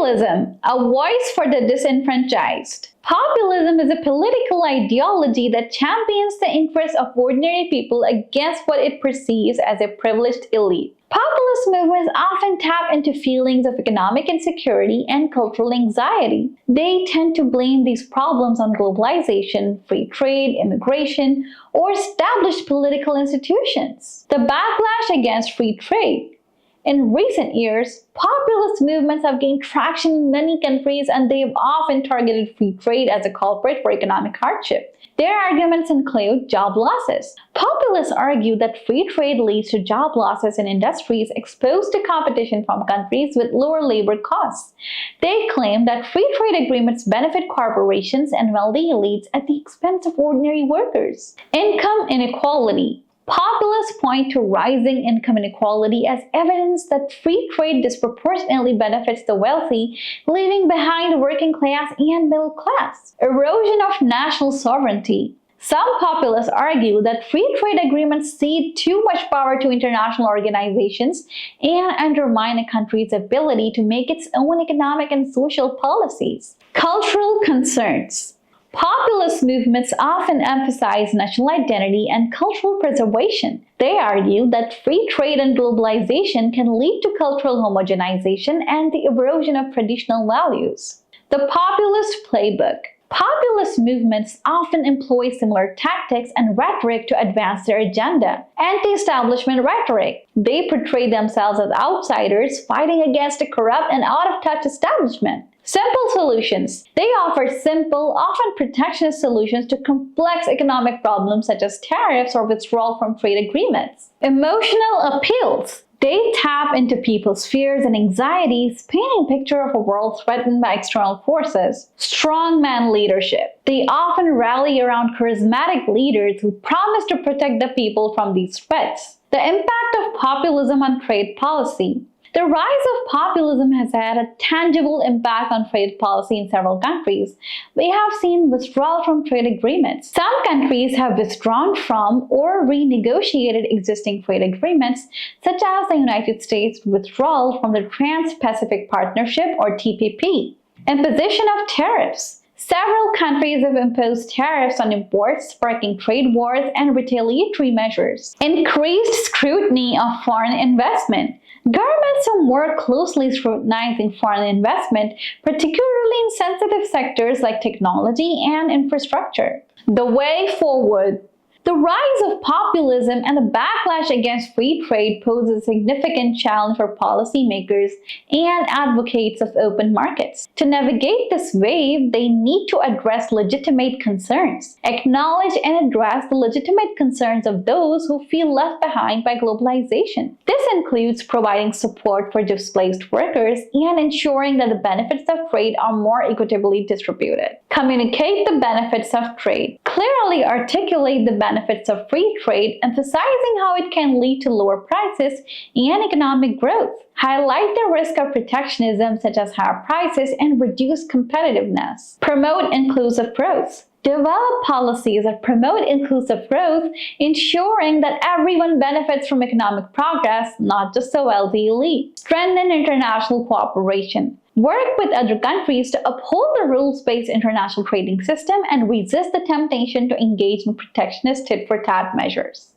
Populism, a voice for the disenfranchised. Populism is a political ideology that champions the interests of ordinary people against what it perceives as a privileged elite. Populist movements often tap into feelings of economic insecurity and cultural anxiety. They tend to blame these problems on globalization, free trade, immigration, or established political institutions. The backlash against free trade. In recent years, populist movements have gained traction in many countries, and they have often targeted free trade as a culprit for economic hardship. Their arguments include job losses. Populists argue that free trade leads to job losses in industries exposed to competition from countries with lower labor costs. They claim that free trade agreements benefit corporations and wealthy elites at the expense of ordinary workers. Income inequality. Populists point to rising income inequality as evidence that free trade disproportionately benefits the wealthy, leaving behind the working class and middle class. Erosion of national sovereignty. Some populists argue that free trade agreements cede too much power to international organizations and undermine a country's ability to make its own economic and social policies. Cultural concerns. Populist movements often emphasize national identity and cultural preservation. They argue that free trade and globalization can lead to cultural homogenization and the erosion of traditional values. The populist playbook. Populist movements often employ similar tactics and rhetoric to advance their agenda. Anti-establishment rhetoric. They portray themselves as outsiders fighting against a corrupt and out-of-touch establishment. Simple solutions. They offer simple, often protectionist solutions to complex economic problems such as tariffs or withdrawal from trade agreements. Emotional appeals. They tap into people's fears and anxieties, painting a picture of a world threatened by external forces. Strongman leadership. They often rally around charismatic leaders who promise to protect the people from these threats. The impact of populism on trade policy. The rise of populism has had a tangible impact on trade policy in several countries. We have seen withdrawal from trade agreements. Some countries have withdrawn from or renegotiated existing trade agreements, such as the United States' withdrawal from the Trans-Pacific Partnership or TPP. Imposition of tariffs. Several countries have imposed tariffs on imports, sparking trade wars and retaliatory measures. Increased scrutiny of foreign investment. Governments are more closely scrutinizing foreign investment, particularly in sensitive sectors like technology and infrastructure. The way forward. The rise of populism and the backlash against free trade pose a significant challenge for policymakers and advocates of open markets. To navigate this wave, they need to address legitimate concerns, acknowledge and address the legitimate concerns of those who feel left behind by globalization. This includes providing support for displaced workers and ensuring that the benefits of trade are more equitably distributed. Communicate the benefits of trade. Clearly articulate the benefits of free trade, emphasizing how it can lead to lower prices and economic growth. Highlight the risk of protectionism, such as higher prices and reduced competitiveness. Promote inclusive growth. Develop policies that promote inclusive growth, ensuring that everyone benefits from economic progress, not just the wealthy elite. Strengthen international cooperation. Work with other countries to uphold the rules-based international trading system and resist the temptation to engage in protectionist tit-for-tat measures.